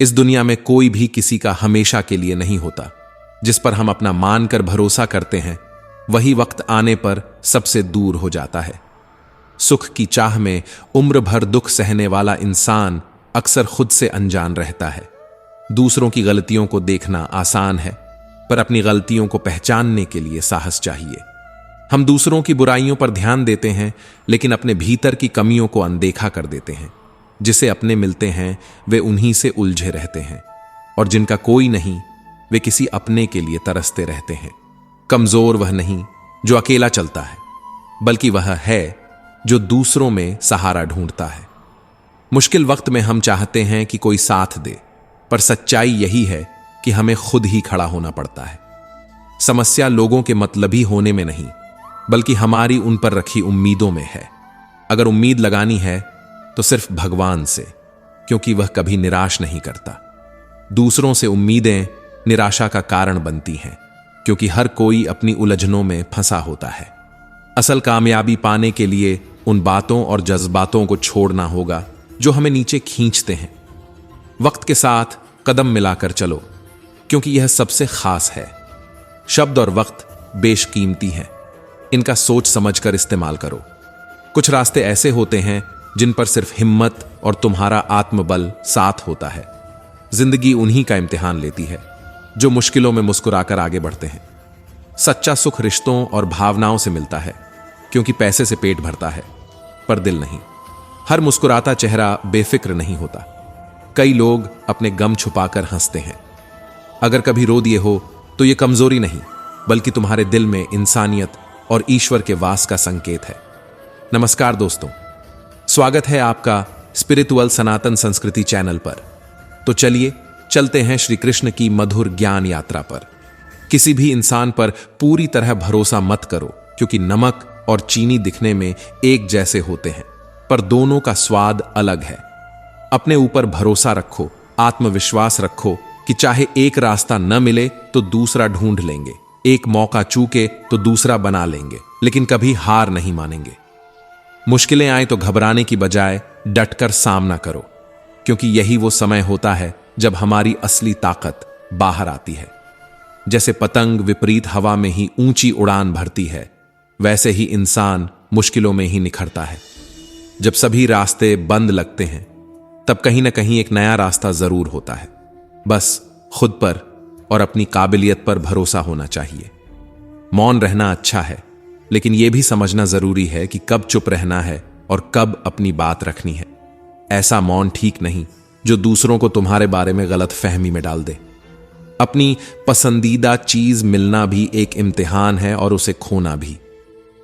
इस दुनिया में कोई भी किसी का हमेशा के लिए नहीं होता। जिस पर हम अपना मानकर भरोसा करते हैं वही वक्त आने पर सबसे दूर हो जाता है। सुख की चाह में उम्र भर दुख सहने वाला इंसान अक्सर खुद से अनजान रहता है। दूसरों की गलतियों को देखना आसान है, पर अपनी गलतियों को पहचानने के लिए साहस चाहिए। हम दूसरों की बुराइयों पर ध्यान देते हैं, लेकिन अपने भीतर की कमियों को अनदेखा कर देते हैं। जिसे अपने मिलते हैं वे उन्हीं से उलझे रहते हैं, और जिनका कोई नहीं वे किसी अपने के लिए तरसते रहते हैं। कमजोर वह नहीं जो अकेला चलता है, बल्कि वह है जो दूसरों में सहारा ढूंढता है। मुश्किल वक्त में हम चाहते हैं कि कोई साथ दे, पर सच्चाई यही है कि हमें खुद ही खड़ा होना पड़ता है। समस्या लोगों के मतलबी होने में नहीं, बल्कि हमारी उन पर रखी उम्मीदों में है। अगर उम्मीद लगानी है तो सिर्फ भगवान से, क्योंकि वह कभी निराश नहीं करता। दूसरों से उम्मीदें निराशा का कारण बनती हैं, क्योंकि हर कोई अपनी उलझनों में फंसा होता है। असल कामयाबी पाने के लिए उन बातों और जज्बातों को छोड़ना होगा जो हमें नीचे खींचते हैं। वक्त के साथ कदम मिलाकर चलो, क्योंकि यह सबसे खास है। शब्द और वक्त बेशकीमती हैं, इनका सोच समझकर इस्तेमाल करो। कुछ रास्ते ऐसे होते हैं जिन पर सिर्फ हिम्मत और तुम्हारा आत्मबल साथ होता है। जिंदगी उन्हीं का इम्तिहान लेती है जो मुश्किलों में मुस्कुराकर आगे बढ़ते हैं। सच्चा सुख रिश्तों और भावनाओं से मिलता है, क्योंकि पैसे से पेट भरता है, पर दिल नहीं। हर मुस्कुराता चेहरा बेफिक्र नहीं होता। कई लोग अपने गम छुपाकर हंसते हैं। अगर कभी रो दिए हो तो यह कमजोरी नहीं, बल्कि तुम्हारे दिल में इंसानियत और ईश्वर के वास का संकेत है। नमस्कार दोस्तों, स्वागत है आपका स्पिरिचुअल सनातन संस्कृति चैनल पर। तो चलिए चलते हैं श्री कृष्ण की मधुर ज्ञान यात्रा पर। किसी भी इंसान पर पूरी तरह भरोसा मत करो, क्योंकि नमक और चीनी दिखने में एक जैसे होते हैं, पर दोनों का स्वाद अलग है। अपने ऊपर भरोसा रखो, आत्मविश्वास रखो कि चाहे एक रास्ता न मिले तो दूसरा ढूंढ लेंगे, एक मौका चूके तो दूसरा बना लेंगे, लेकिन कभी हार नहीं मानेंगे। मुश्किलें आए तो घबराने की बजाय डटकर सामना करो, क्योंकि यही वो समय होता है जब हमारी असली ताकत बाहर आती है। जैसे पतंग विपरीत हवा में ही ऊंची उड़ान भरती है, वैसे ही इंसान मुश्किलों में ही निखरता है। जब सभी रास्ते बंद लगते हैं, तब कहीं ना कहीं एक नया रास्ता जरूर होता है। बस खुद पर और अपनी काबिलियत पर भरोसा होना चाहिए। मौन रहना अच्छा है, लेकिन यह भी समझना जरूरी है कि कब चुप रहना है और कब अपनी बात रखनी है। ऐसा मौन ठीक नहीं जो दूसरों को तुम्हारे बारे में गलत फहमी में डाल दे। अपनी पसंदीदा चीज मिलना भी एक इम्तिहान है और उसे खोना भी।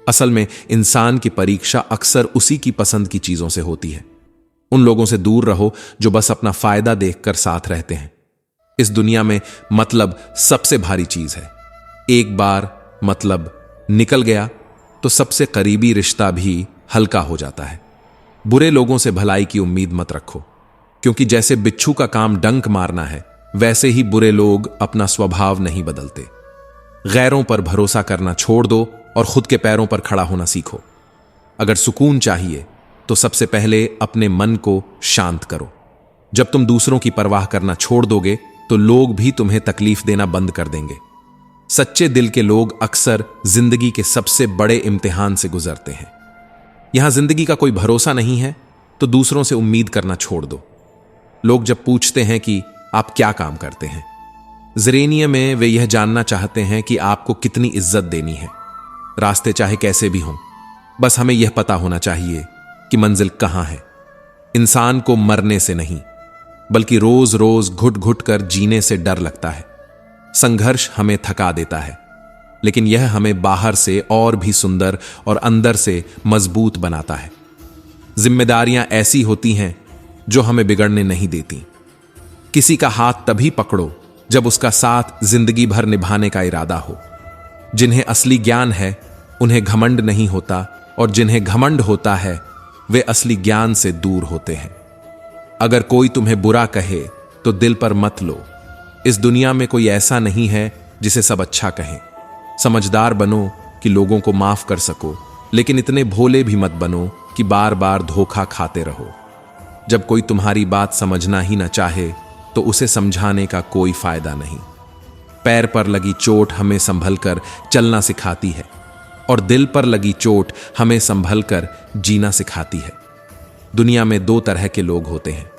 असल में इंसान की परीक्षा अक्सर उसी की पसंद की चीजों से होती है। उन लोगों से दूर रहो जो बस अपना फायदा देखकर साथ रहते हैं। इस दुनिया में मतलब सबसे भारी चीज है। एक बार मतलब निकल गया तो सबसे करीबी रिश्ता भी हल्का हो जाता है। बुरे लोगों से भलाई की उम्मीद मत रखो, क्योंकि जैसे बिच्छू का काम डंक मारना है, वैसे ही बुरे लोग अपना स्वभाव नहीं बदलते। गैरों पर भरोसा करना छोड़ दो और खुद के पैरों पर खड़ा होना सीखो। अगर सुकून चाहिए तो सबसे पहले अपने मन को शांत करो। जब तुम दूसरों की परवाह करना छोड़ दोगे तो लोग भी तुम्हें तकलीफ देना बंद कर देंगे। सच्चे दिल के लोग अक्सर जिंदगी के सबसे बड़े इम्तिहान से गुजरते हैं। यहां जिंदगी का कोई भरोसा नहीं है तो दूसरों से उम्मीद करना छोड़ दो। लोग जब पूछते हैं कि आप क्या काम करते हैं, ज़रेनिये में वे यह जानना चाहते हैं कि आपको कितनी इज्जत देनी है। रास्ते चाहे कैसे भी हों, बस हमें यह पता होना चाहिए कि मंजिल कहां है। इंसान को मरने से नहीं, बल्कि रोज रोज घुट घुट कर जीने से डर लगता है। संघर्ष हमें थका देता है, लेकिन यह हमें बाहर से और भी सुंदर और अंदर से मजबूत बनाता है। जिम्मेदारियां ऐसी होती हैं जो हमें बिगड़ने नहीं देती। किसी का हाथ तभी पकड़ो जब उसका साथ जिंदगी भर निभाने का इरादा हो। जिन्हें असली ज्ञान है उन्हें घमंड नहीं होता, और जिन्हें घमंड होता है वे असली ज्ञान से दूर होते हैं। अगर कोई तुम्हें बुरा कहे तो दिल पर मत लो। इस दुनिया में कोई ऐसा नहीं है जिसे सब अच्छा कहें। समझदार बनो कि लोगों को माफ कर सको, लेकिन इतने भोले भी मत बनो कि बार बार धोखा खाते रहो। जब कोई तुम्हारी बात समझना ही ना चाहे तो उसे समझाने का कोई फायदा नहीं। पैर पर लगी चोट हमें संभल कर चलना सिखाती है और दिल पर लगी चोट हमें संभल कर जीना सिखाती है। दुनिया में दो तरह के लोग होते हैं,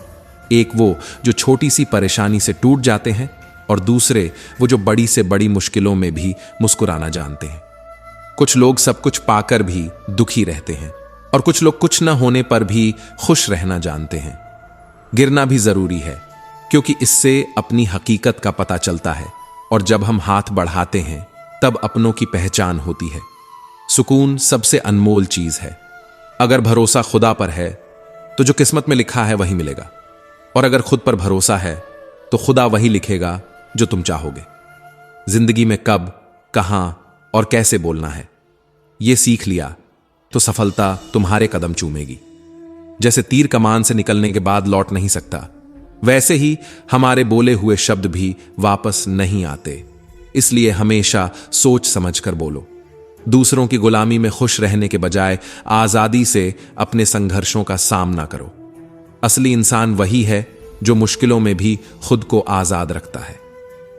एक वो जो छोटी सी परेशानी से टूट जाते हैं और दूसरे वो जो बड़ी से बड़ी मुश्किलों में भी मुस्कुराना जानते हैं। कुछ लोग सब कुछ पाकर भी दुखी रहते हैं और कुछ लोग कुछ न होने पर भी खुश रहना जानते हैं। गिरना भी जरूरी है क्योंकि इससे अपनी हकीकत का पता चलता है और जब हम हाथ बढ़ाते हैं तब अपनों की पहचान होती है। सुकून सबसे अनमोल चीज है। अगर भरोसा खुदा पर है तो जो किस्मत में लिखा है वही मिलेगा, और अगर खुद पर भरोसा है तो खुदा वही लिखेगा जो तुम चाहोगे। जिंदगी में कब, कहां और कैसे बोलना है, यह सीख लिया तो सफलता तुम्हारे कदम चूमेगी। जैसे तीर कमान से निकलने के बाद लौट नहीं सकता, वैसे ही हमारे बोले हुए शब्द भी वापस नहीं आते। इसलिए हमेशा सोच समझकर बोलो। दूसरों की गुलामी में खुश रहने के बजाय आजादी से अपने संघर्षों का सामना करो। असली इंसान वही है जो मुश्किलों में भी खुद को आजाद रखता है।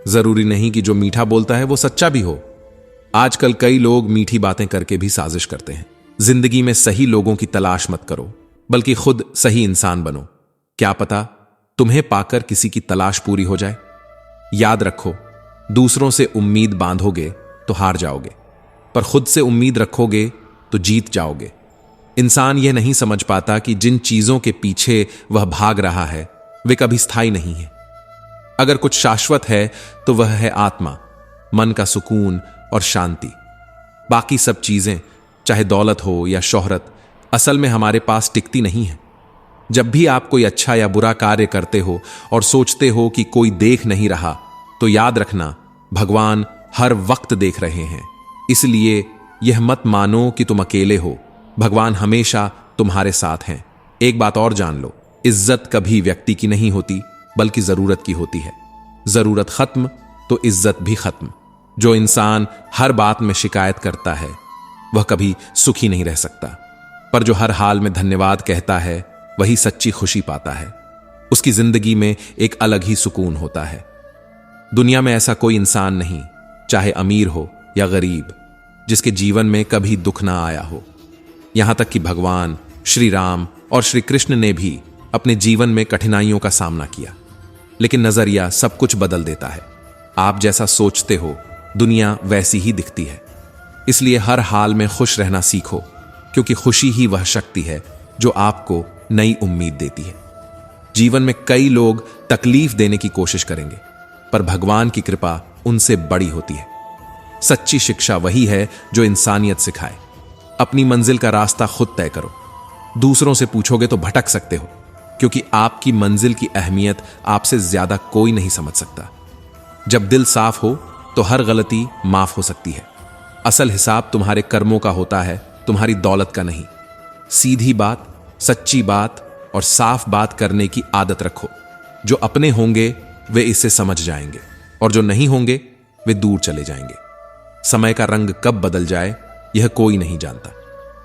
जरूरी नहीं कि जो मीठा बोलता है वो सच्चा भी हो। आजकल कई लोग मीठी बातें करके भी साजिश करते हैं। जिंदगी में सही लोगों की तलाश मत करो, बल्कि खुद सही इंसान बनो। क्या पता तुम्हें पाकर किसी की तलाश पूरी हो जाए। याद रखो, दूसरों से उम्मीद बांधोगे तो हार जाओगे, पर खुद से उम्मीद रखोगे तो जीत जाओगे। इंसान यह नहीं समझ पाता कि जिन चीजों के पीछे वह भाग रहा है वे कभी स्थायी नहीं है। अगर कुछ शाश्वत है तो वह है आत्मा, मन का सुकून और शांति। बाकी सब चीजें, चाहे दौलत हो या शोहरत, असल में हमारे पास टिकती नहीं है। जब भी आप कोई अच्छा या बुरा कार्य करते हो और सोचते हो कि कोई देख नहीं रहा, तो याद रखना भगवान हर वक्त देख रहे हैं। इसलिए यह मत मानो कि तुम अकेले हो, भगवान हमेशा तुम्हारे साथ हैं। एक बात और जान लो, इज्जत कभी व्यक्ति की नहीं होती बल्कि जरूरत की होती है। जरूरत खत्म तो इज्जत भी खत्म। जो इंसान हर बात में शिकायत करता है वह कभी सुखी नहीं रह सकता, पर जो हर हाल में धन्यवाद कहता है वही सच्ची खुशी पाता है। उसकी जिंदगी में एक अलग ही सुकून होता है। दुनिया में ऐसा कोई इंसान नहीं, चाहे अमीर हो या गरीब, जिसके जीवन में कभी दुख ना आया हो। यहां तक कि भगवान श्री राम और श्री कृष्ण ने भी अपने जीवन में कठिनाइयों का सामना किया, लेकिन नजरिया सब कुछ बदल देता है। आप जैसा सोचते हो दुनिया वैसी ही दिखती है। इसलिए हर हाल में खुश रहना सीखो, क्योंकि खुशी ही वह शक्ति है जो आपको नई उम्मीद देती है। जीवन में कई लोग तकलीफ देने की कोशिश करेंगे, पर भगवान की कृपा उनसे बड़ी होती है। सच्ची शिक्षा वही है जो इंसानियत सिखाए। अपनी मंजिल का रास्ता खुद तय करो। दूसरों से पूछोगे तो भटक सकते हो, क्योंकि आपकी मंजिल की अहमियत आपसे ज्यादा कोई नहीं समझ सकता। जब दिल साफ हो तो हर गलती माफ हो सकती है। असल हिसाब तुम्हारे कर्मों का होता है, तुम्हारी दौलत का नहीं। सीधी बात, सच्ची बात और साफ बात करने की आदत रखो। जो अपने होंगे वे इसे समझ जाएंगे और जो नहीं होंगे वे दूर चले जाएंगे। समय का रंग कब बदल जाए यह कोई नहीं जानता।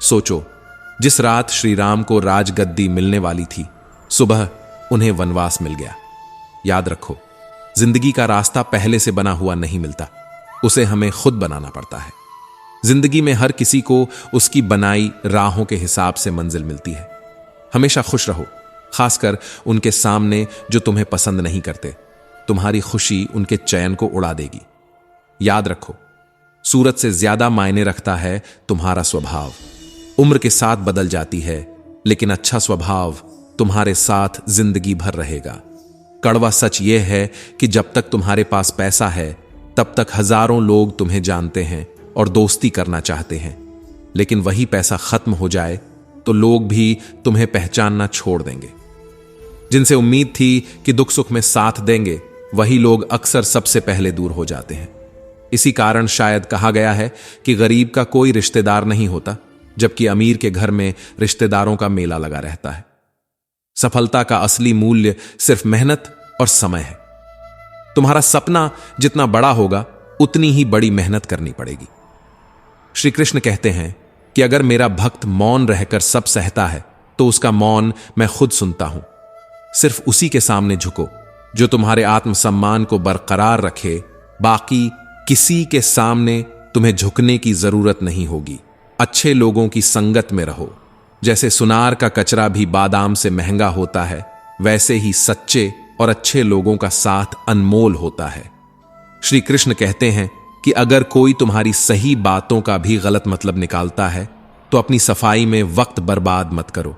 सोचो, जिस रात श्री राम को राजगद्दी मिलने वाली थी, सुबह उन्हें वनवास मिल गया। याद रखो, जिंदगी का रास्ता पहले से बना हुआ नहीं मिलता, उसे हमें खुद बनाना पड़ता है। जिंदगी में हर किसी को उसकी बनाई राहों के हिसाब से मंजिल मिलती है। हमेशा खुश रहो, खासकर उनके सामने जो तुम्हें पसंद नहीं करते। तुम्हारी खुशी उनके चैन को उड़ा देगी। याद रखो, सूरत से ज्यादा मायने रखता है तुम्हारा स्वभाव। उम्र के साथ बदल जाती है, लेकिन अच्छा स्वभाव तुम्हारे साथ जिंदगी भर रहेगा। कड़वा सच यह है कि जब तक तुम्हारे पास पैसा है तब तक हजारों लोग तुम्हें जानते हैं और दोस्ती करना चाहते हैं, लेकिन वही पैसा खत्म हो जाए तो लोग भी तुम्हें पहचानना छोड़ देंगे। जिनसे उम्मीद थी कि दुख सुख में साथ देंगे, वही लोग अक्सर सबसे पहले दूर हो जाते हैं। इसी कारण शायद कहा गया है कि गरीब का कोई रिश्तेदार नहीं होता, जबकि अमीर के घर में रिश्तेदारों का मेला लगा रहता है। सफलता का असली मूल्य सिर्फ मेहनत और समय है। तुम्हारा सपना जितना बड़ा होगा उतनी ही बड़ी मेहनत करनी पड़ेगी। श्री कृष्ण कहते हैं कि अगर मेरा भक्त मौन रहकर सब सहता है तो उसका मौन मैं खुद सुनता हूं। सिर्फ उसी के सामने झुको जो तुम्हारे आत्मसम्मान को बरकरार रखे। बाकी किसी के सामने तुम्हें झुकने की जरूरत नहीं होगी। अच्छे लोगों की संगत में रहो। जैसे सुनार का कचरा भी बादाम से महंगा होता है, वैसे ही सच्चे और अच्छे लोगों का साथ अनमोल होता है। श्री कृष्ण कहते हैं कि अगर कोई तुम्हारी सही बातों का भी गलत मतलब निकालता है तो अपनी सफाई में वक्त बर्बाद मत करो।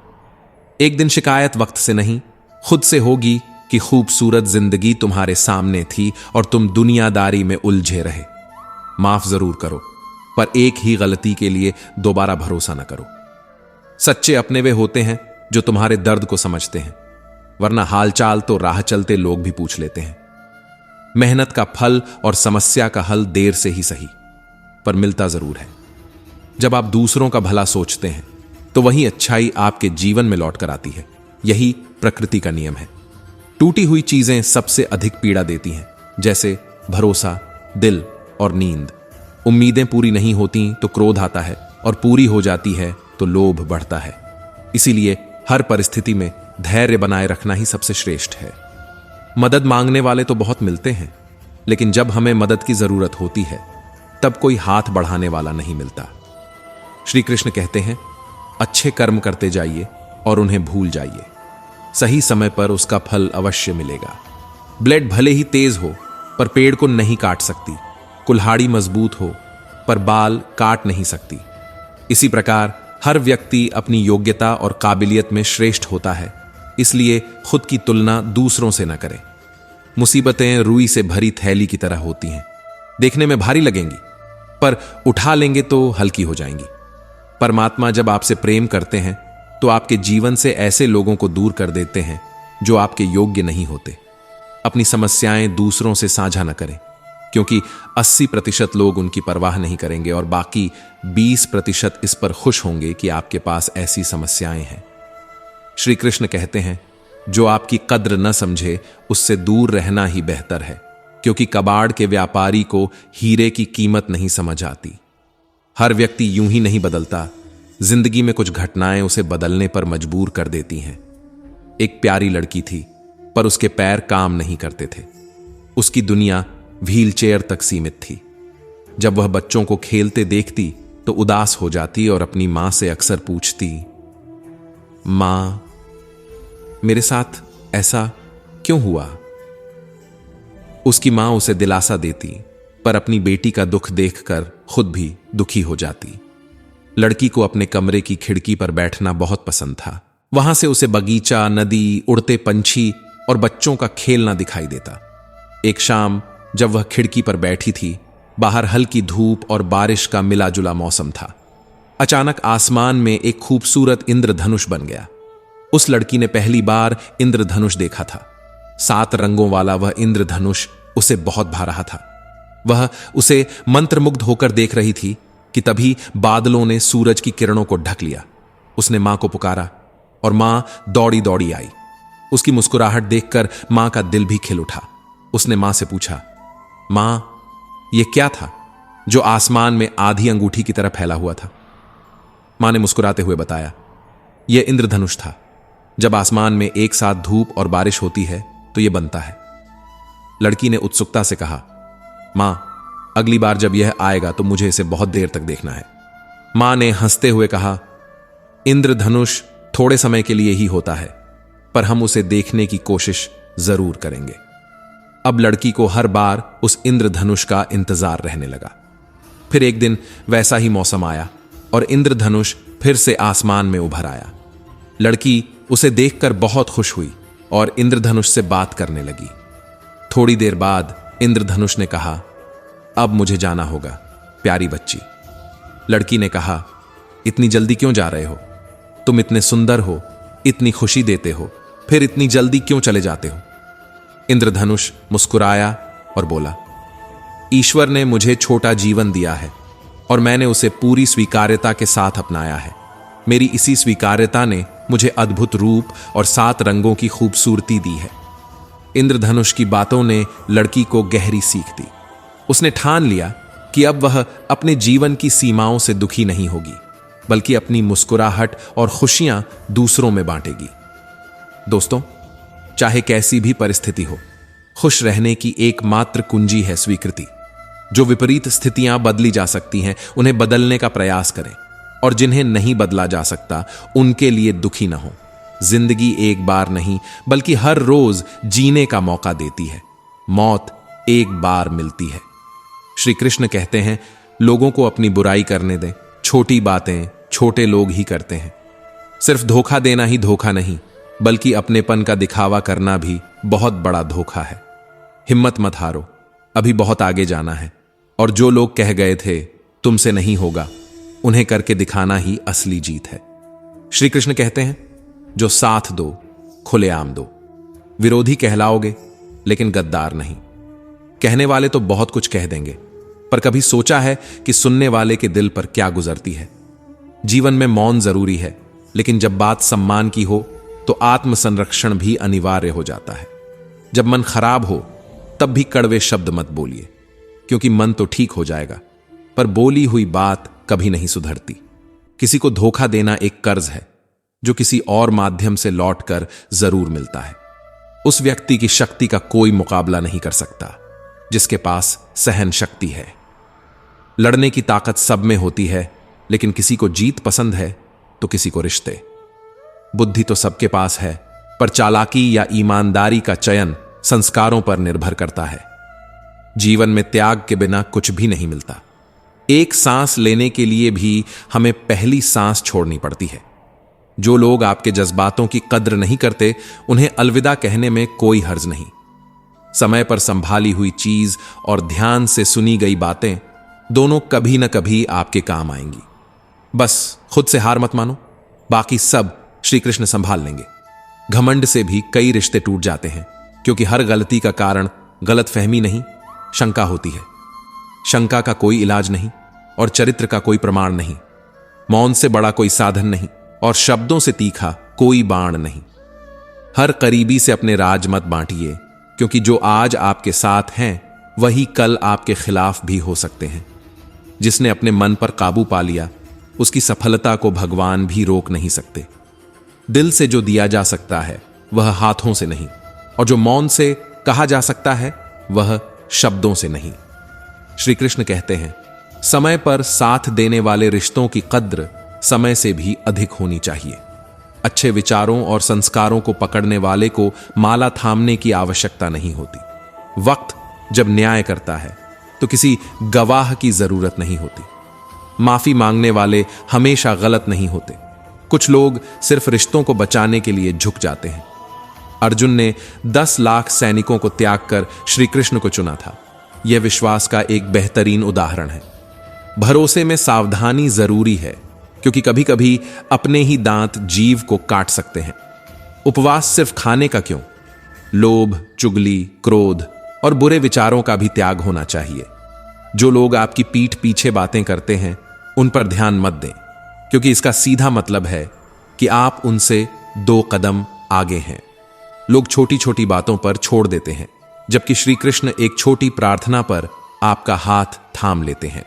एक दिन शिकायत वक्त से नहीं, खुद से होगी कि खूबसूरत जिंदगी तुम्हारे सामने थी और तुम दुनियादारी में उलझे रहे। माफ जरूर करो, पर एक ही गलती के लिए दोबारा भरोसा न करो। सच्चे अपने वे होते हैं जो तुम्हारे दर्द को समझते हैं, वरना हालचाल तो राह चलते लोग भी पूछ लेते हैं। मेहनत का फल और समस्या का हल देर से ही सही, पर मिलता जरूर है। जब आप दूसरों का भला सोचते हैं तो वही अच्छाई आपके जीवन में लौट कर आती है। यही प्रकृति का नियम है। टूटी हुई चीजें सबसे अधिक पीड़ा देती हैं, जैसे भरोसा, दिल और नींद। उम्मीदें पूरी नहीं होती तो क्रोध आता है, और पूरी हो जाती है तो लोभ बढ़ता है। इसीलिए हर परिस्थिति में धैर्य बनाए रखना ही सबसे श्रेष्ठ है। मदद मांगने वाले तो बहुत मिलते हैं, लेकिन जब हमें मदद की जरूरत होती है तब कोई हाथ बढ़ाने वाला नहीं मिलता। श्री कृष्ण कहते हैं, अच्छे कर्म करते जाइए और उन्हें भूल जाइए। सही समय पर उसका फल अवश्य मिलेगा। ब्लेड भले ही तेज हो पर पेड़ को नहीं काट सकती। कुल्हाड़ी मजबूत हो पर बाल काट नहीं सकती। इसी प्रकार हर व्यक्ति अपनी योग्यता और काबिलियत में श्रेष्ठ होता है, इसलिए खुद की तुलना दूसरों से न करें। मुसीबतें रुई से भरी थैली की तरह होती हैं, देखने में भारी लगेंगी पर उठा लेंगे तो हल्की हो जाएंगी। परमात्मा जब आपसे प्रेम करते हैं तो आपके जीवन से ऐसे लोगों को दूर कर देते हैं जो आपके योग्य नहीं होते। अपनी समस्याएं दूसरों से साझा न करें, क्योंकि 80% लोग उनकी परवाह नहीं करेंगे और बाकी 20% इस पर खुश होंगे कि आपके पास ऐसी समस्याएं हैं। श्री कृष्ण कहते हैं, जो आपकी कद्र न समझे उससे दूर रहना ही बेहतर है, क्योंकि कबाड़ के व्यापारी को हीरे की कीमत नहीं समझ आती। हर व्यक्ति यूं ही नहीं बदलता, जिंदगी में कुछ घटनाएं उसे बदलने पर मजबूर कर देती हैं। एक प्यारी लड़की थी, पर उसके पैर काम नहीं करते थे। उसकी दुनिया व्हीलचेयर तक सीमित थी। जब वह बच्चों को खेलते देखती तो उदास हो जाती और अपनी मां से अक्सर पूछती, मां, मेरे साथ ऐसा क्यों हुआ? उसकी मां उसे दिलासा देती, पर अपनी बेटी का दुख देखकर खुद भी दुखी हो जाती। लड़की को अपने कमरे की खिड़की पर बैठना बहुत पसंद था। वहां से उसे बगीचा, नदी, उड़ते पंछी और बच्चों का खेलना दिखाई देता। एक शाम जब वह खिड़की पर बैठी थी, बाहर हल्की धूप और बारिश का मिला जुला मौसम था। अचानक आसमान में एक खूबसूरत इंद्रधनुष बन गया। उस लड़की ने पहली बार इंद्रधनुष देखा था। 7 रंगों वाला वह इंद्रधनुष उसे बहुत भा रहा था। वह उसे मंत्रमुग्ध होकर देख रही थी कि तभी बादलों ने सूरज की किरणों को ढक लिया। उसने मां को पुकारा और मां दौड़ी दौड़ी आई। उसकी मुस्कुराहट देखकर मां का दिल भी खिल उठा। उसने मां से पूछा, मां, यह क्या था जो आसमान में आधी अंगूठी की तरह फैला हुआ था? मां ने मुस्कुराते हुए बताया, यह इंद्रधनुष था। जब आसमान में एक साथ धूप और बारिश होती है तो यह बनता है। लड़की ने उत्सुकता से कहा, मां, अगली बार जब यह आएगा तो मुझे इसे बहुत देर तक देखना है। मां ने हंसते हुए कहा, इंद्रधनुष थोड़े समय के लिए ही होता है, पर हम उसे देखने की कोशिश जरूर करेंगे। अब लड़की को हर बार उस इंद्रधनुष का इंतजार रहने लगा। फिर एक दिन वैसा ही मौसम आया और इंद्रधनुष फिर से आसमान में उभर आया। लड़की उसे देखकर बहुत खुश हुई और इंद्रधनुष से बात करने लगी। थोड़ी देर बाद इंद्रधनुष ने कहा, अब मुझे जाना होगा, प्यारी बच्ची। लड़की ने कहा, इतनी जल्दी क्यों जा रहे हो? तुम इतने सुंदर हो, इतनी खुशी देते हो, फिर इतनी जल्दी क्यों चले जाते हो? इंद्रधनुष मुस्कुराया और बोला, ईश्वर ने मुझे छोटा जीवन दिया है और मैंने उसे पूरी स्वीकार्यता के साथ अपनाया है। मेरी इसी स्वीकार्यता ने मुझे अद्भुत रूप और 7 रंगों की खूबसूरती दी है। इंद्रधनुष की बातों ने लड़की को गहरी सीख दी। उसने ठान लिया कि अब वह अपने जीवन की सीमाओं से दुखी नहीं होगी, बल्कि अपनी मुस्कुराहट और खुशियां दूसरों में बांटेगी। दोस्तों, चाहे कैसी भी परिस्थिति हो, खुश रहने की एकमात्र कुंजी है स्वीकृति। जो विपरीत स्थितियां बदली जा सकती हैं, उन्हें बदलने का प्रयास करें, और जिन्हें नहीं बदला जा सकता, उनके लिए दुखी न हो। जिंदगी एक बार नहीं, बल्कि हर रोज जीने का मौका देती है। मौत एक बार मिलती है। श्री कृष्ण कहते हैं, लोगों को अपनी बुराई करने दें। छोटी बातें छोटे लोग ही करते हैं। सिर्फ धोखा देना ही धोखा नहीं, बल्कि अपनेपन का दिखावा करना भी बहुत बड़ा धोखा है। हिम्मत मत हारो, अभी बहुत आगे जाना है। और जो लोग कह गए थे तुमसे नहीं होगा, उन्हें करके दिखाना ही असली जीत है। श्री कृष्ण कहते हैं, जो साथ दो खुलेआम दो। विरोधी कहलाओगे लेकिन गद्दार नहीं। कहने वाले तो बहुत कुछ कह देंगे, पर कभी सोचा है कि सुनने वाले के दिल पर क्या गुजरती है? जीवन में मौन जरूरी है, लेकिन जब बात सम्मान की हो तो आत्मसंरक्षण भी अनिवार्य हो जाता है। जब मन खराब हो तब भी कड़वे शब्द मत बोलिए, क्योंकि मन तो ठीक हो जाएगा, पर बोली हुई बात कभी नहीं सुधरती। किसी को धोखा देना एक कर्ज है जो किसी और माध्यम से लौटकर जरूर मिलता है। उस व्यक्ति की शक्ति का कोई मुकाबला नहीं कर सकता जिसके पास सहन शक्ति है। लड़ने की ताकत सब में होती है, लेकिन किसी को जीत पसंद है तो किसी को रिश्ते। बुद्धि तो सबके पास है, पर चालाकी या ईमानदारी का चयन संस्कारों पर निर्भर करता है। जीवन में त्याग के बिना कुछ भी नहीं मिलता। एक सांस लेने के लिए भी हमें पहली सांस छोड़नी पड़ती है। जो लोग आपके जज्बातों की कद्र नहीं करते, उन्हें अलविदा कहने में कोई हर्ज नहीं। समय पर संभाली हुई चीज और ध्यान से सुनी गई बातें दोनों कभी न कभी आपके काम आएंगी। बस खुद से हार मत मानो, बाकी सब श्री कृष्ण संभाल लेंगे। घमंड से भी कई रिश्ते टूट जाते हैं, क्योंकि हर गलती का कारण गलतफहमी नहीं, शंका होती है। शंका का कोई इलाज नहीं और चरित्र का कोई प्रमाण नहीं। मौन से बड़ा कोई साधन नहीं और शब्दों से तीखा कोई बाण नहीं। हर करीबी से अपने राज मत बांटिए, क्योंकि जो आज आपके साथ हैं वही कल आपके खिलाफ भी हो सकते हैं। जिसने अपने मन पर काबू पा लिया, उसकी सफलता को भगवान भी रोक नहीं सकते। दिल से जो दिया जा सकता है वह हाथों से नहीं, और जो मौन से कहा जा सकता है वह शब्दों से नहीं। श्री कृष्ण कहते हैं, समय पर साथ देने वाले रिश्तों की कद्र समय से भी अधिक होनी चाहिए। अच्छे विचारों और संस्कारों को पकड़ने वाले को माला थामने की आवश्यकता नहीं होती। वक्त जब न्याय करता है तो किसी गवाह की जरूरत नहीं होती। माफी मांगने वाले हमेशा गलत नहीं होते। कुछ लोग सिर्फ रिश्तों को बचाने के लिए झुक जाते हैं। अर्जुन ने 10 लाख सैनिकों को त्याग कर श्री कृष्ण को चुना था। यह विश्वास का एक बेहतरीन उदाहरण है। भरोसे में सावधानी जरूरी है, क्योंकि कभी कभी अपने ही दांत जीव को काट सकते हैं। उपवास सिर्फ खाने का क्यों, लोभ, चुगली, क्रोध और बुरे विचारों का भी त्याग होना चाहिए। जो लोग आपकी पीठ पीछे बातें करते हैं, उन पर ध्यान मत दें, क्योंकि इसका सीधा मतलब है कि आप उनसे 2 कदम आगे हैं। लोग छोटी छोटी बातों पर छोड़ देते हैं, जबकि श्री कृष्ण एक छोटी प्रार्थना पर आपका हाथ थाम लेते हैं।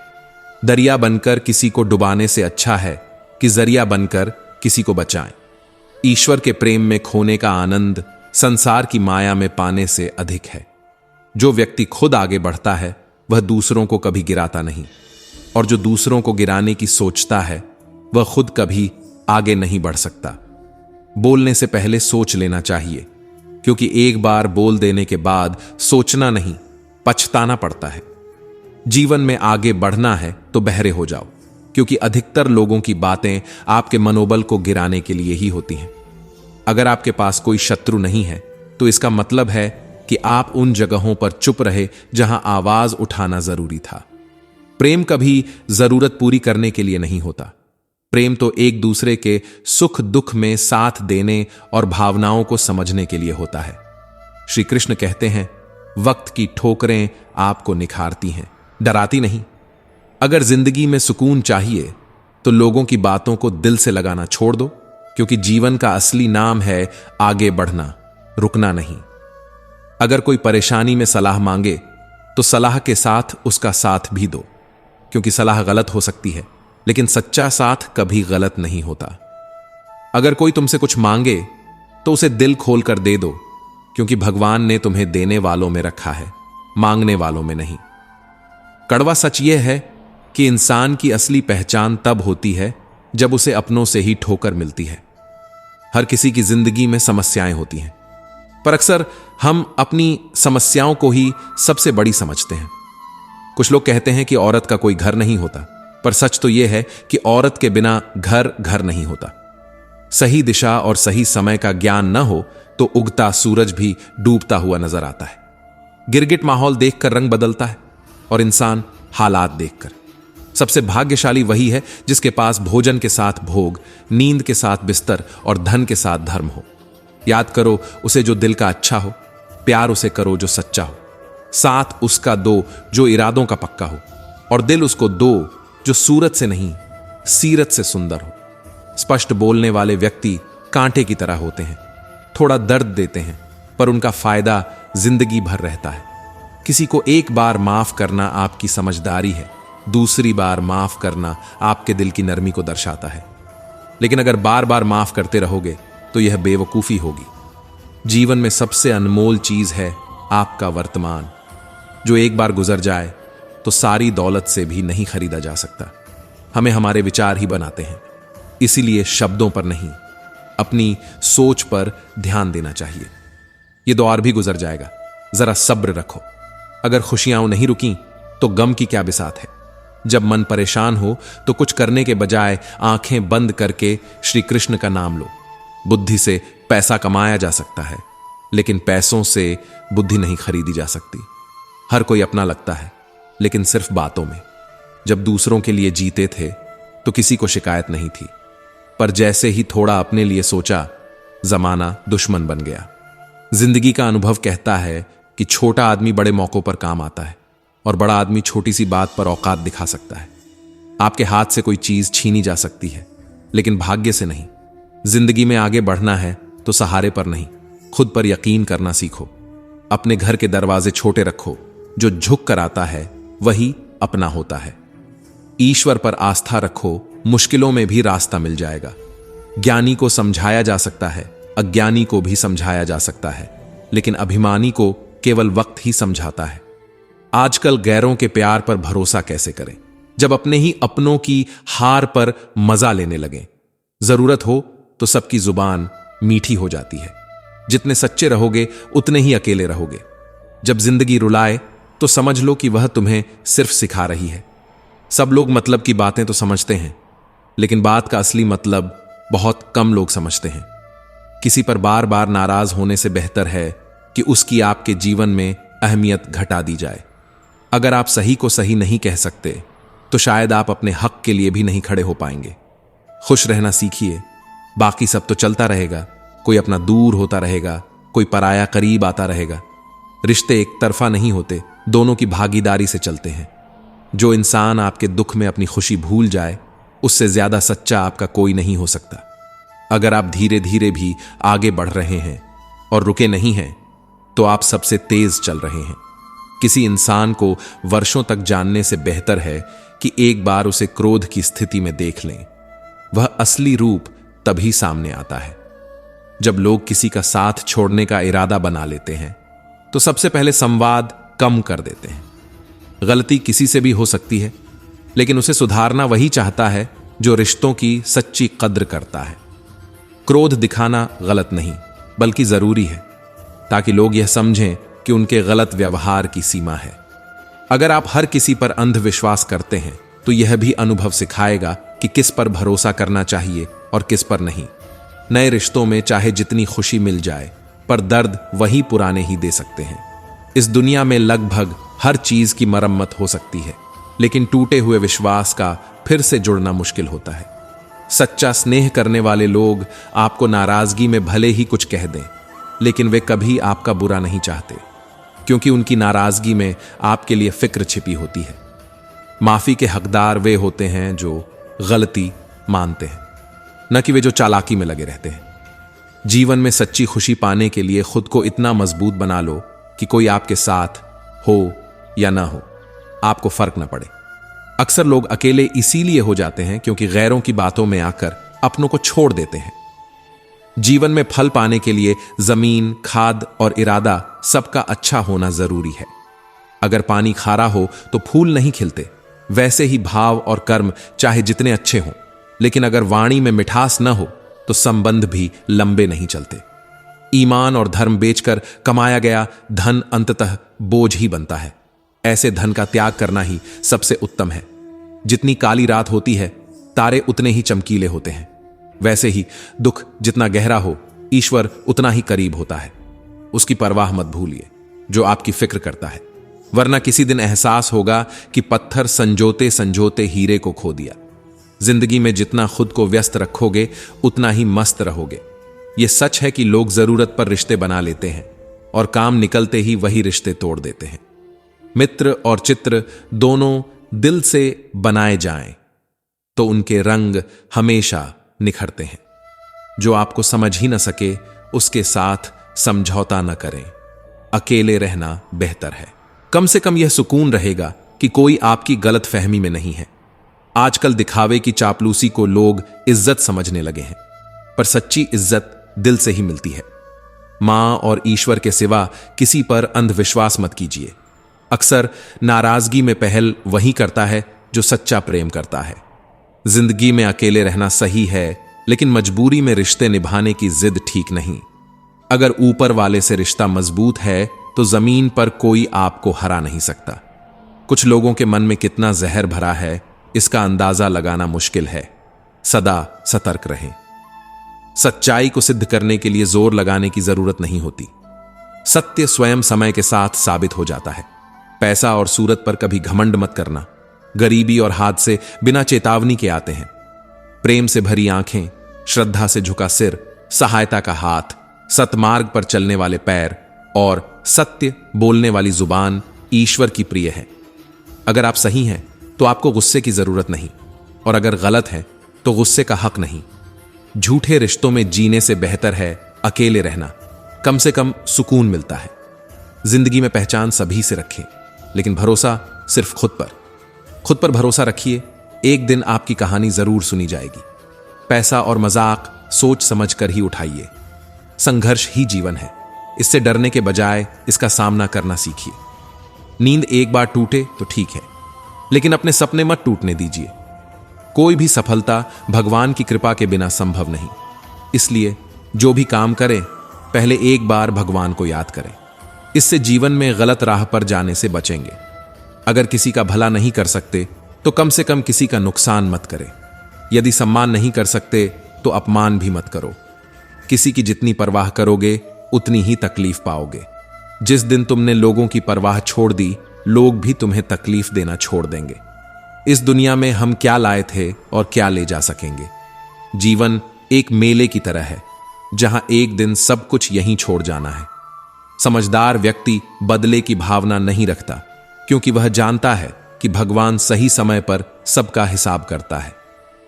दरिया बनकर किसी को डुबाने से अच्छा है कि जरिया बनकर किसी को बचाएं। ईश्वर के प्रेम में खोने का आनंद संसार की माया में पाने से अधिक है। जो व्यक्ति खुद आगे बढ़ता है वह दूसरों को कभी गिराता नहीं, और जो दूसरों को गिराने की सोचता है वह खुद कभी आगे नहीं बढ़ सकता। बोलने से पहले सोच लेना चाहिए, क्योंकि एक बार बोल देने के बाद सोचना नहीं, पछताना पड़ता है। जीवन में आगे बढ़ना है तो बहरे हो जाओ, क्योंकि अधिकतर लोगों की बातें आपके मनोबल को गिराने के लिए ही होती हैं। अगर आपके पास कोई शत्रु नहीं है तो इसका मतलब है कि आप उन जगहों पर चुप रहे जहां आवाज उठाना जरूरी था। प्रेम कभी जरूरत पूरी करने के लिए नहीं होता। प्रेम तो एक दूसरे के सुख दुख में साथ देने और भावनाओं को समझने के लिए होता है। श्री कृष्ण कहते हैं, वक्त की ठोकरें आपको निखारती हैं, डराती नहीं। अगर जिंदगी में सुकून चाहिए तो लोगों की बातों को दिल से लगाना छोड़ दो, क्योंकि जीवन का असली नाम है आगे बढ़ना, रुकना नहीं। अगर कोई परेशानी में सलाह मांगे तो सलाह के साथ उसका साथ भी दो, क्योंकि सलाह गलत हो सकती है, लेकिन सच्चा साथ कभी गलत नहीं होता। अगर कोई तुमसे कुछ मांगे तो उसे दिल खोलकर दे दो, क्योंकि भगवान ने तुम्हें देने वालों में रखा है, मांगने वालों में नहीं। कड़वा सच यह है कि इंसान की असली पहचान तब होती है जब उसे अपनों से ही ठोकर मिलती है। हर किसी की जिंदगी में समस्याएं होती हैं, पर अक्सर हम अपनी समस्याओं को ही सबसे बड़ी समझते हैं। कुछ लोग कहते हैं कि औरत का कोई घर नहीं होता, पर सच तो यह है कि औरत के बिना घर घर नहीं होता। सही दिशा और सही समय का ज्ञान न हो तो उगता सूरज भी डूबता हुआ नजर आता है। गिरगिट माहौल देखकर रंग बदलता है और इंसान हालात देखकर। सबसे भाग्यशाली वही है जिसके पास भोजन के साथ भोग, नींद के साथ बिस्तर और धन के साथ धर्म हो। याद करो उसे जो दिल का अच्छा हो, प्यार उसे करो जो सच्चा हो, साथ उसका दो जो इरादों का पक्का हो, और दिल उसको दो जो सूरत से नहीं सीरत से सुंदर हो। स्पष्ट बोलने वाले व्यक्ति कांटे की तरह होते हैं, थोड़ा दर्द देते हैं, पर उनका फायदा जिंदगी भर रहता है। किसी को एक बार माफ करना आपकी समझदारी है, दूसरी बार माफ करना आपके दिल की नरमी को दर्शाता है। लेकिन अगर बार बार माफ करते रहोगे तो यह बेवकूफी होगी। जीवन में सबसे अनमोल चीज है आपका वर्तमान, जो एक बार गुजर जाए तो सारी दौलत से भी नहीं खरीदा जा सकता। हमें हमारे विचार ही बनाते हैं, इसीलिए शब्दों पर नहीं, अपनी सोच पर ध्यान देना चाहिए। यह दौर भी गुजर जाएगा, जरा सब्र रखो। अगर खुशियां नहीं रुकी तो गम की क्या बिसात है। जब मन परेशान हो तो कुछ करने के बजाय आंखें बंद करके श्री कृष्ण का नाम लो। बुद्धि से पैसा कमाया जा सकता है, लेकिन पैसों से बुद्धि नहीं खरीदी जा सकती। हर कोई अपना लगता है, लेकिन सिर्फ बातों में। जब दूसरों के लिए जीते थे तो किसी को शिकायत नहीं थी, पर जैसे ही थोड़ा अपने लिए सोचा, जमाना दुश्मन बन गया। जिंदगी का अनुभव कहता है कि छोटा आदमी बड़े मौकों पर काम आता है और बड़ा आदमी छोटी सी बात पर औकात दिखा सकता है। आपके हाथ से कोई चीज छीनी जा सकती है, लेकिन भाग्य से नहीं। जिंदगी में आगे बढ़ना है तो सहारे पर नहीं, खुद पर यकीन करना सीखो। अपने घर के दरवाजे छोटे रखो, जो झुक कर आता है वही अपना होता है। ईश्वर पर आस्था रखो, मुश्किलों में भी रास्ता मिल जाएगा। ज्ञानी को समझाया जा सकता है, अज्ञानी को भी समझाया जा सकता है, लेकिन अभिमानी को केवल वक्त ही समझाता है। आजकल गैरों के प्यार पर भरोसा कैसे करें, जब अपने ही अपनों की हार पर मजा लेने लगें। जरूरत हो तो सबकी जुबान मीठी हो जाती है। जितने सच्चे रहोगे उतने ही अकेले रहोगे। जब जिंदगी रुलाए तो समझ लो कि वह तुम्हें सिर्फ सिखा रही है। सब लोग मतलब की बातें तो समझते हैं, लेकिन बात का असली मतलब बहुत कम लोग समझते हैं। किसी पर बार बार नाराज होने से बेहतर है कि उसकी आपके जीवन में अहमियत घटा दी जाए। अगर आप सही को सही नहीं कह सकते तो शायद आप अपने हक के लिए भी नहीं खड़े हो पाएंगे। खुश रहना सीखिए, बाकी सब तो चलता रहेगा। कोई अपना दूर होता रहेगा, कोई पराया करीब आता रहेगा। रिश्ते एक तरफा नहीं होते, दोनों की भागीदारी से चलते हैं। जो इंसान आपके दुख में अपनी खुशी भूल जाए, उससे ज्यादा सच्चा आपका कोई नहीं हो सकता। अगर आप धीरे धीरे भी आगे बढ़ रहे हैं और रुके नहीं हैं, तो आप सबसे तेज चल रहे हैं। किसी इंसान को वर्षों तक जानने से बेहतर है कि एक बार उसे क्रोध की स्थिति में देख लें। वह असली रूप तभी सामने आता है जब लोग किसी का साथ छोड़ने का इरादा बना लेते हैं, तो सबसे पहले संवाद कम कर देते हैं। गलती किसी से भी हो सकती है, लेकिन उसे सुधारना वही चाहता है जो रिश्तों की सच्ची कद्र करता है। क्रोध दिखाना गलत नहीं, बल्कि जरूरी है, ताकि लोग यह समझें कि उनके गलत व्यवहार की सीमा है। अगर आप हर किसी पर अंधविश्वास करते हैं, तो यह भी अनुभव सिखाएगा कि किस पर भरोसा करना चाहिए और किस पर नहीं। नए रिश्तों में चाहे जितनी खुशी मिल जाए, पर दर्द वही पुराने ही दे सकते हैं। इस दुनिया में लगभग हर चीज की मरम्मत हो सकती है, लेकिन टूटे हुए विश्वास का फिर से जुड़ना मुश्किल होता है। सच्चा स्नेह करने वाले लोग आपको नाराजगी में भले ही कुछ कह दें, लेकिन वे कभी आपका बुरा नहीं चाहते, क्योंकि उनकी नाराजगी में आपके लिए फिक्र छिपी होती है। माफी के हकदार वे होते हैं जो गलती मानते हैं, न कि वे जो चालाकी में लगे रहते हैं। जीवन में सच्ची खुशी पाने के लिए खुद को इतना मजबूत बना लो कि कोई आपके साथ हो या ना हो, आपको फर्क न पड़े। अक्सर लोग अकेले इसीलिए हो जाते हैं क्योंकि गैरों की बातों में आकर अपनों को छोड़ देते हैं। जीवन में फल पाने के लिए जमीन, खाद और इरादा सबका अच्छा होना जरूरी है। अगर पानी खारा हो तो फूल नहीं खिलते। वैसे ही भाव और कर्म चाहे जितने अच्छे हों, लेकिन अगर वाणी में मिठास न हो तो संबंध भी लंबे नहीं चलते। ईमान और धर्म बेचकर कमाया गया धन अंततः बोझ ही बनता है। ऐसे धन का त्याग करना ही सबसे उत्तम है। जितनी काली रात होती है, तारे उतने ही चमकीले होते हैं। वैसे ही दुख जितना गहरा हो, ईश्वर उतना ही करीब होता है। उसकी परवाह मत भूलिए जो आपकी फिक्र करता है, वरना किसी दिन एहसास होगा कि पत्थर संजोते संजोते हीरे को खो दिया। जिंदगी में जितना खुद को व्यस्त रखोगे उतना ही मस्त रहोगे। यह सच है कि लोग जरूरत पर रिश्ते बना लेते हैं और काम निकलते ही वही रिश्ते तोड़ देते हैं। मित्र और चित्र दोनों दिल से बनाए जाएं तो उनके रंग हमेशा निखरते हैं। जो आपको समझ ही न सके उसके साथ समझौता न करें। अकेले रहना बेहतर है। कम से कम यह सुकून रहेगा कि कोई आपकी गलत फहमी में नहीं है। आजकल दिखावे की चापलूसी को लोग इज्जत समझने लगे हैं, पर सच्ची इज्जत दिल से ही मिलती है। मां और ईश्वर के सिवा किसी पर अंधविश्वास मत कीजिए। अक्सर नाराजगी में पहल वही करता है जो सच्चा प्रेम करता है। जिंदगी में अकेले रहना सही है, लेकिन मजबूरी में रिश्ते निभाने की जिद ठीक नहीं। अगर ऊपर वाले से रिश्ता मजबूत है तो जमीन पर कोई आपको हरा नहीं सकता। कुछ लोगों के मन में कितना जहर भरा है, इसका अंदाजा लगाना मुश्किल है। सदा सतर्क रहें। सच्चाई को सिद्ध करने के लिए जोर लगाने की जरूरत नहीं होती। सत्य स्वयं समय के साथ साबित हो जाता है। पैसा और सूरत पर कभी घमंड मत करना। गरीबी और हादसे बिना चेतावनी के आते हैं। प्रेम से भरी आंखें, श्रद्धा से झुका सिर, सहायता का हाथ, सतमार्ग पर चलने वाले पैर और सत्य बोलने वाली जुबान ईश्वर की प्रिय है। अगर आप सही हैं तो आपको गुस्से की जरूरत नहीं, और अगर गलत हैं तो गुस्से का हक नहीं। झूठे रिश्तों में जीने से बेहतर है अकेले रहना। कम से कम सुकून मिलता है। जिंदगी में पहचान सभी से रखें, लेकिन भरोसा सिर्फ खुद पर। खुद पर भरोसा रखिए, एक दिन आपकी कहानी जरूर सुनी जाएगी। पैसा और मजाक सोच समझ कर ही उठाइए। संघर्ष ही जीवन है, इससे डरने के बजाय इसका सामना करना सीखिए। नींद एक बार टूटे तो ठीक है, लेकिन अपने सपने मत टूटने दीजिए। कोई भी सफलता भगवान की कृपा के बिना संभव नहीं। इसलिए जो भी काम करें, पहले एक बार भगवान को याद करें। इससे जीवन में गलत राह पर जाने से बचेंगे। अगर किसी का भला नहीं कर सकते तो कम से कम किसी का नुकसान मत करें। यदि सम्मान नहीं कर सकते तो अपमान भी मत करो। किसी की जितनी परवाह करोगे उतनी ही तकलीफ पाओगे। जिस दिन तुमने लोगों की परवाह छोड़ दी, लोग भी तुम्हें तकलीफ देना छोड़ देंगे। इस दुनिया में हम क्या लाए थे और क्या ले जा सकेंगे। जीवन एक मेले की तरह है, जहां एक दिन सब कुछ यहीं छोड़ जाना है। समझदार व्यक्ति बदले की भावना नहीं रखता, क्योंकि वह जानता है कि भगवान सही समय पर सबका हिसाब करता है।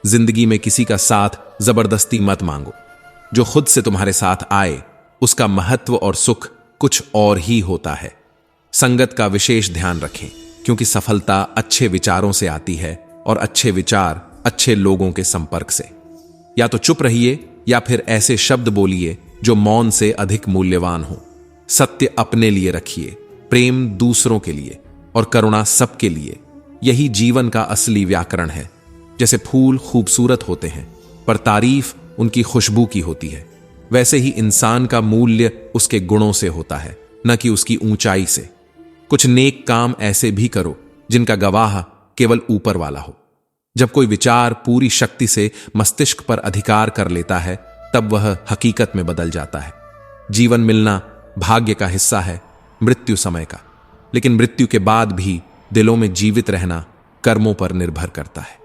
जिंदगी में किसी का साथ जबरदस्ती मत मांगो। जो खुद से तुम्हारे साथ आए, उसका महत्व और सुख कुछ और ही होता है। संगत का विशेष ध्यान रखें, क्योंकि सफलता अच्छे विचारों से आती है और अच्छे विचार अच्छे लोगों के संपर्क से। या तो चुप रहिए या फिर ऐसे शब्द बोलिए जो मौन से अधिक मूल्यवान हो। सत्य अपने लिए रखिए, प्रेम दूसरों के लिए और करुणा सबके लिए। यही जीवन का असली व्याकरण है। जैसे फूल खूबसूरत होते हैं, पर तारीफ उनकी खुशबू की होती है, वैसे ही इंसान का मूल्य उसके गुणों से होता है, न कि उसकी ऊंचाई से। कुछ नेक काम ऐसे भी करो जिनका गवाह केवल ऊपर वाला हो। जब कोई विचार पूरी शक्ति से मस्तिष्क पर अधिकार कर लेता है, तब वह हकीकत में बदल जाता है। जीवन मिलना भाग्य का हिस्सा है, मृत्यु समय का। लेकिन मृत्यु के बाद भी दिलों में जीवित रहना कर्मों पर निर्भर करता है।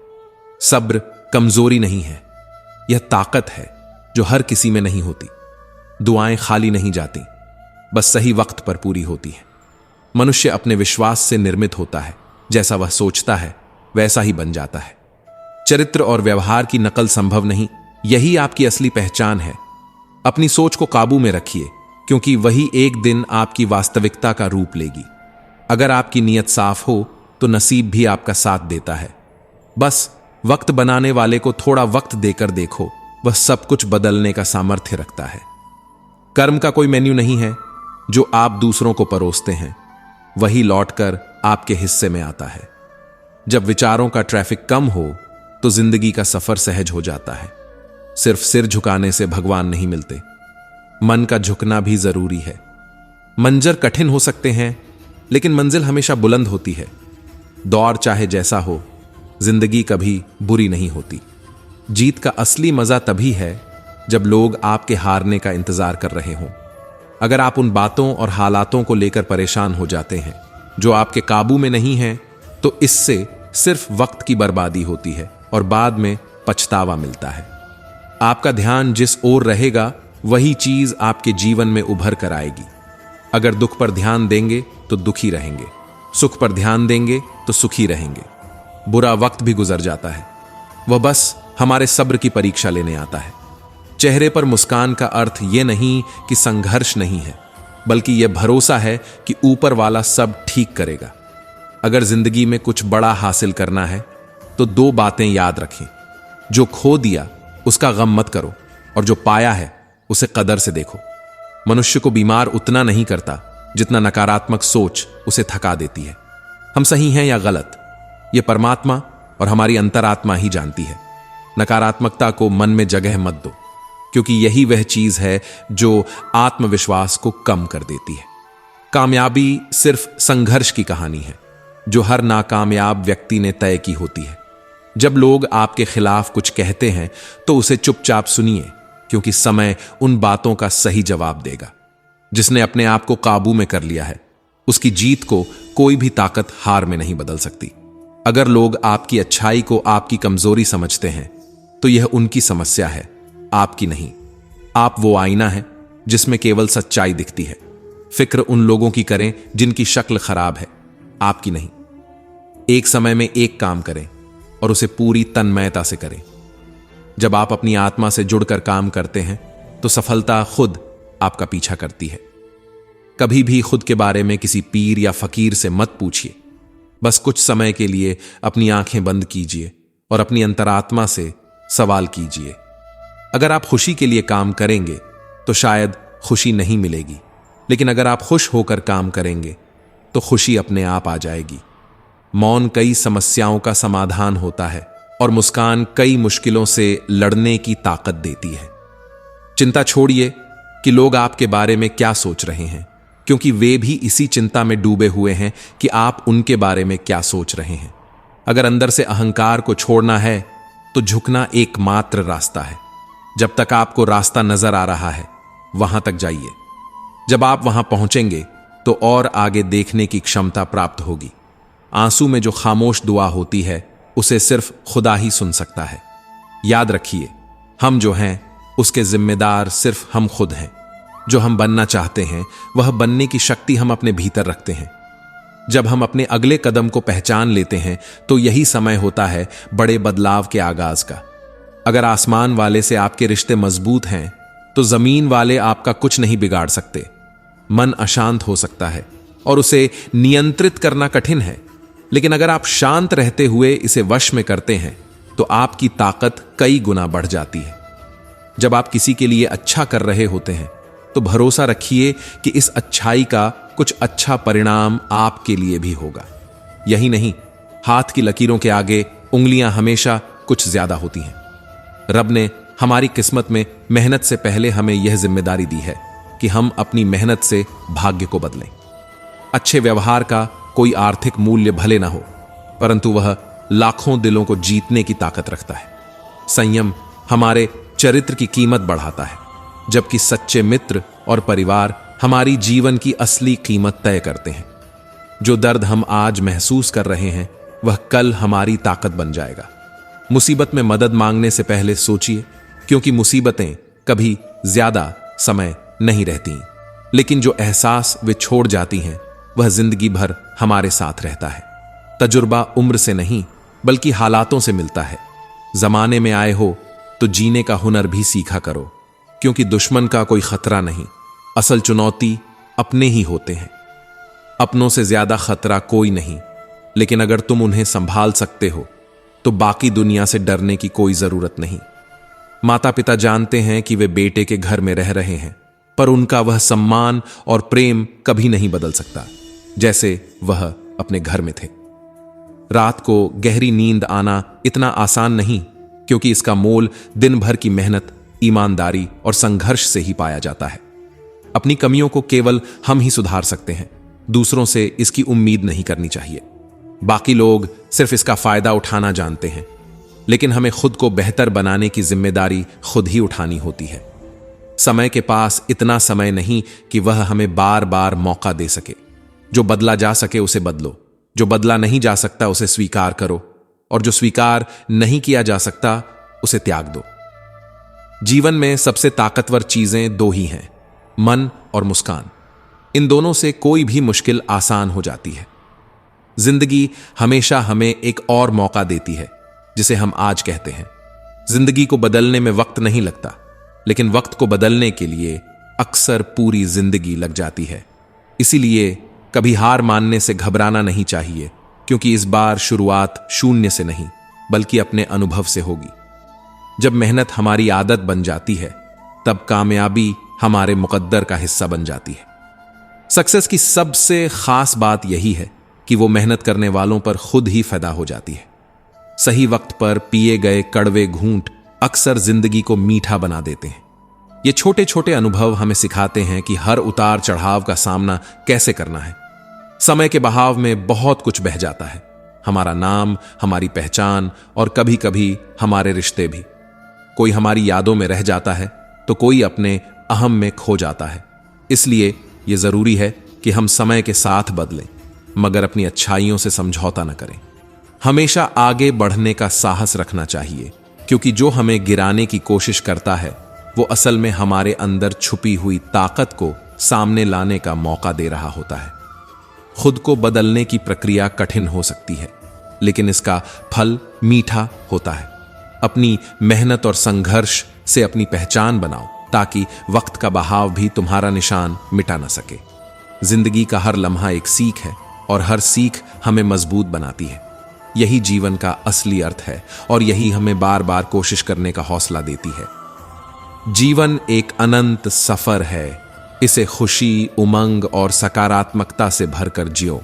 सब्र कमजोरी नहीं है, यह ताकत है जो हर किसी में नहीं होती। दुआएं खाली नहीं जाती, बस सही वक्त पर पूरी होती हैं। मनुष्य अपने विश्वास से निर्मित होता है। जैसा वह सोचता है वैसा ही बन जाता है। चरित्र और व्यवहार की नकल संभव नहीं, यही आपकी असली पहचान है। अपनी सोच को काबू में रखिए, क्योंकि वही एक दिन आपकी वास्तविकता का रूप लेगी। अगर आपकी नीयत साफ हो तो नसीब भी आपका साथ देता है। बस वक्त बनाने वाले को थोड़ा वक्त देकर देखो, वह सब कुछ बदलने का सामर्थ्य रखता है। कर्म का कोई मेन्यू नहीं है। जो आप दूसरों को परोसते हैं वही लौटकर आपके हिस्से में आता है। जब विचारों का ट्रैफिक कम हो तो जिंदगी का सफर सहज हो जाता है। सिर्फ सिर झुकाने से भगवान नहीं मिलते, मन का झुकना भी जरूरी है। मंजर कठिन हो सकते हैं लेकिन मंजिल हमेशा बुलंद होती है। दौर चाहे जैसा हो, जिंदगी कभी बुरी नहीं होती। जीत का असली मजा तभी है जब लोग आपके हारने का इंतजार कर रहे हों। अगर आप उन बातों और हालातों को लेकर परेशान हो जाते हैं जो आपके काबू में नहीं हैं, तो इससे सिर्फ वक्त की बर्बादी होती है और बाद में पछतावा मिलता है। आपका ध्यान जिस ओर रहेगा वही चीज आपके जीवन में उभर कर आएगी। अगर दुख पर ध्यान देंगे तो दुखी रहेंगे, सुख पर ध्यान देंगे तो सुखी रहेंगे। बुरा वक्त भी गुजर जाता है, वह बस हमारे सब्र की परीक्षा लेने आता है। चेहरे पर मुस्कान का अर्थ यह नहीं कि संघर्ष नहीं है, बल्कि यह भरोसा है कि ऊपर वाला सब ठीक करेगा। अगर जिंदगी में कुछ बड़ा हासिल करना है तो दो बातें याद रखें। जो खो दिया उसका गम मत करो और जो पाया है उसे कदर से देखो। मनुष्य को बीमार उतना नहीं करता जितना नकारात्मक सोच उसे थका देती है। हम सही हैं या गलत, यह परमात्मा और हमारी अंतरात्मा ही जानती है। नकारात्मकता को मन में जगह मत दो, क्योंकि यही वह चीज है जो आत्मविश्वास को कम कर देती है। कामयाबी सिर्फ संघर्ष की कहानी है जो हर नाकामयाब व्यक्ति ने तय की होती है। जब लोग आपके खिलाफ कुछ कहते हैं तो उसे चुपचाप सुनिए, क्योंकि समय उन बातों का सही जवाब देगा। जिसने अपने आप को काबू में कर लिया है उसकी जीत को कोई भी ताकत हार में नहीं बदल सकती। अगर लोग आपकी अच्छाई को आपकी कमजोरी समझते हैं तो यह उनकी समस्या है, आपकी नहीं। आप वो आईना है जिसमें केवल सच्चाई दिखती है। फिक्र उन लोगों की करें जिनकी शक्ल खराब है, आपकी नहीं। एक समय में एक काम करें और उसे पूरी तन्मयता से करें। जब आप अपनी आत्मा से जुड़कर काम करते हैं तो सफलता खुद आपका पीछा करती है। कभी भी खुद के बारे में किसी पीर या फकीर से मत पूछिए। बस कुछ समय के लिए अपनी आंखें बंद कीजिए और अपनी अंतरात्मा से सवाल कीजिए। अगर आप खुशी के लिए काम करेंगे तो शायद खुशी नहीं मिलेगी, लेकिन अगर आप खुश होकर काम करेंगे तो खुशी अपने आप आ जाएगी। मौन कई समस्याओं का समाधान होता है और मुस्कान कई मुश्किलों से लड़ने की ताकत देती है। चिंता छोड़िए कि लोग आपके बारे में क्या सोच रहे हैं, क्योंकि वे भी इसी चिंता में डूबे हुए हैं कि आप उनके बारे में क्या सोच रहे हैं। अगर अंदर से अहंकार को छोड़ना है तो झुकना एकमात्र रास्ता है। जब तक आपको रास्ता नजर आ रहा है वहां तक जाइए। जब आप वहां पहुंचेंगे तो और आगे देखने की क्षमता प्राप्त होगी। आंसू में जो खामोश दुआ होती है उसे सिर्फ खुदा ही सुन सकता है। याद रखिए, हम जो हैं उसके जिम्मेदार सिर्फ हम खुद हैं। जो हम बनना चाहते हैं वह बनने की शक्ति हम अपने भीतर रखते हैं। जब हम अपने अगले कदम को पहचान लेते हैं तो यही समय होता है बड़े बदलाव के आगाज का। अगर आसमान वाले से आपके रिश्ते मजबूत हैं तो जमीन वाले आपका कुछ नहीं बिगाड़ सकते। मन अशांत हो सकता है और उसे नियंत्रित करना कठिन है, लेकिन अगर आप शांत रहते हुए इसे वश में करते हैं तो आपकी ताकत कई गुना बढ़ जाती है। जब आप किसी के लिए अच्छा कर रहे होते हैं तो भरोसा रखिए कि इस अच्छाई का कुछ अच्छा परिणाम आपके लिए भी होगा। यही नहीं, हाथ की लकीरों के आगे उंगलियां हमेशा कुछ ज्यादा होती हैं। रब ने हमारी किस्मत में मेहनत से पहले हमें यह जिम्मेदारी दी है कि हम अपनी मेहनत से भाग्य को बदलें। अच्छे व्यवहार का कोई आर्थिक मूल्य भले ना हो, परंतु वह लाखों दिलों को जीतने की ताकत रखता है। संयम हमारे चरित्र की कीमत बढ़ाता है, जबकि सच्चे मित्र और परिवार हमारी जीवन की असली कीमत तय करते हैं। जो दर्द हम आज महसूस कर रहे हैं वह कल हमारी ताकत बन जाएगा। मुसीबत में मदद मांगने से पहले सोचिए, क्योंकि मुसीबतें कभी ज्यादा समय नहीं रहती, लेकिन जो एहसास वे छोड़ जाती हैं वह जिंदगी भर हमारे साथ रहता है। तजुर्बा उम्र से नहीं बल्कि हालातों से मिलता है। जमाने में आए हो तो जीने का हुनर भी सीखा करो, क्योंकि दुश्मन का कोई खतरा नहीं, असल चुनौती अपने ही होते हैं। अपनों से ज्यादा खतरा कोई नहीं, लेकिन अगर तुम उन्हें संभाल सकते हो तो बाकी दुनिया से डरने की कोई जरूरत नहीं। माता पिता जानते हैं कि वे बेटे के घर में रह रहे हैं, पर उनका वह सम्मान और प्रेम कभी नहीं बदल सकता जैसे वह अपने घर में थे। रात को गहरी नींद आना इतना आसान नहीं, क्योंकि इसका मोल दिन भर की मेहनत, ईमानदारी और संघर्ष से ही पाया जाता है। अपनी कमियों को केवल हम ही सुधार सकते हैं, दूसरों से इसकी उम्मीद नहीं करनी चाहिए। बाकी लोग सिर्फ इसका फायदा उठाना जानते हैं, लेकिन हमें खुद को बेहतर बनाने की जिम्मेदारी खुद ही उठानी होती है। समय के पास इतना समय नहीं कि वह हमें बार बार मौका दे सके। जो बदला जा सके उसे बदलो, जो बदला नहीं जा सकता उसे स्वीकार करो, और जो स्वीकार नहीं किया जा सकता उसे त्याग दो। जीवन में सबसे ताकतवर चीजें दो ही हैं, मन और मुस्कान। इन दोनों से कोई भी मुश्किल आसान हो जाती है। जिंदगी हमेशा हमें एक और मौका देती है, जिसे हम आज कहते हैं। जिंदगी को बदलने में वक्त नहीं लगता, लेकिन वक्त को बदलने के लिए अक्सर पूरी जिंदगी लग जाती है। इसीलिए कभी हार मानने से घबराना नहीं चाहिए, क्योंकि इस बार शुरुआत शून्य से नहीं बल्कि अपने अनुभव से होगी। जब मेहनत हमारी आदत बन जाती है, तब कामयाबी हमारे मुकद्दर का हिस्सा बन जाती है। सक्सेस की सबसे खास बात यही है कि वो मेहनत करने वालों पर खुद ही पैदा हो जाती है। सही वक्त पर पिए गए कड़वे घूंट अक्सर जिंदगी को मीठा बना देते हैं। ये छोटे छोटे अनुभव हमें सिखाते हैं कि हर उतार चढ़ाव का सामना कैसे करना है। समय के बहाव में बहुत कुछ बह जाता है, हमारा नाम, हमारी पहचान और कभी कभी हमारे रिश्ते भी। कोई हमारी यादों में रह जाता है तो कोई अपने अहम में खो जाता है। इसलिए यह जरूरी है कि हम समय के साथ बदलें, मगर अपनी अच्छाइयों से समझौता न करें। हमेशा आगे बढ़ने का साहस रखना चाहिए, क्योंकि जो हमें गिराने की कोशिश करता है वो असल में हमारे अंदर छुपी हुई ताकत को सामने लाने का मौका दे रहा होता है। खुद को बदलने की प्रक्रिया कठिन हो सकती है, लेकिन इसका फल मीठा होता है। अपनी मेहनत और संघर्ष से अपनी पहचान बनाओ, ताकि वक्त का बहाव भी तुम्हारा निशान मिटा न सके। जिंदगी का हर लम्हा एक सीख है, और हर सीख हमें मजबूत बनाती है। यही जीवन का असली अर्थ है, और यही हमें बार बार कोशिश करने का हौसला देती है। जीवन एक अनंत सफर है, इसे खुशी, उमंग और सकारात्मकता से भरकर जियो।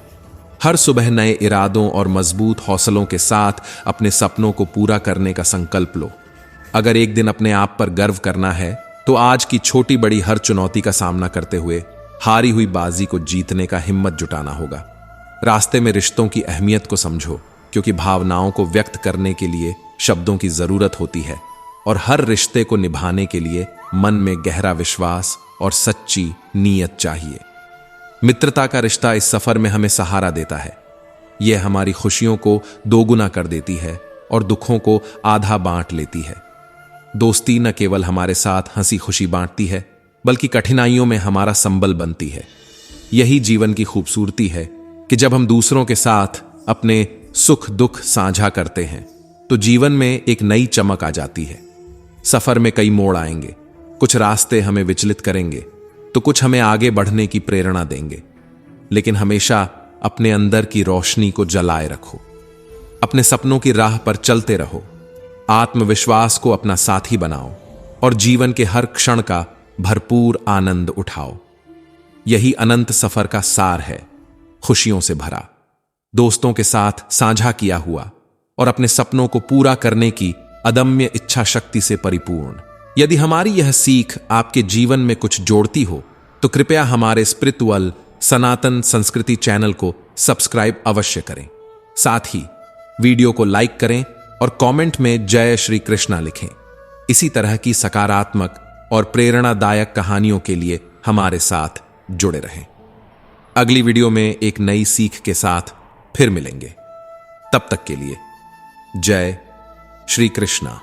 हर सुबह नए इरादों और मजबूत हौसलों के साथ अपने सपनों को पूरा करने का संकल्प लो। अगर एक दिन अपने आप पर गर्व करना है, तो आज की छोटी बड़ी हर चुनौती का सामना करते हुए हारी हुई बाजी को जीतने का हिम्मत जुटाना होगा। रास्ते में रिश्तों की अहमियत को समझो, क्योंकि भावनाओं को व्यक्त करने के लिए शब्दों की जरूरत होती है, और हर रिश्ते को निभाने के लिए मन में गहरा विश्वास और सच्ची नीयत चाहिए। मित्रता का रिश्ता इस सफर में हमें सहारा देता है। यह हमारी खुशियों को दोगुना कर देती है और दुखों को आधा बांट लेती है। दोस्ती न केवल हमारे साथ हंसी खुशी बांटती है, बल्कि कठिनाइयों में हमारा संबल बनती है। यही जीवन की खूबसूरती है कि जब हम दूसरों के साथ अपने सुख दुख साझा करते हैं, तो जीवन में एक नई चमक आ जाती है। सफर में कई मोड़ आएंगे, कुछ रास्ते हमें विचलित करेंगे, तो कुछ हमें आगे बढ़ने की प्रेरणा देंगे। लेकिन हमेशा अपने अंदर की रोशनी को जलाए रखो, अपने सपनों की राह पर चलते रहो, आत्मविश्वास को अपना साथी बनाओ और जीवन के हर क्षण का भरपूर आनंद उठाओ। यही अनंत सफर का सार है, खुशियों से भरा, दोस्तों के साथ साझा किया हुआ और अपने सपनों को पूरा करने की अदम्य इच्छा शक्ति से परिपूर्ण। यदि हमारी यह सीख आपके जीवन में कुछ जोड़ती हो, तो कृपया हमारे स्पिरिचुअल सनातन संस्कृति चैनल को सब्सक्राइब अवश्य करें। साथ ही वीडियो को लाइक करें और कमेंट में जय श्री कृष्णा लिखें। इसी तरह की सकारात्मक और प्रेरणादायक कहानियों के लिए हमारे साथ जुड़े रहें। अगली वीडियो में एक नई सीख के साथ फिर मिलेंगे। तब तक के लिए जय श्री कृष्णा।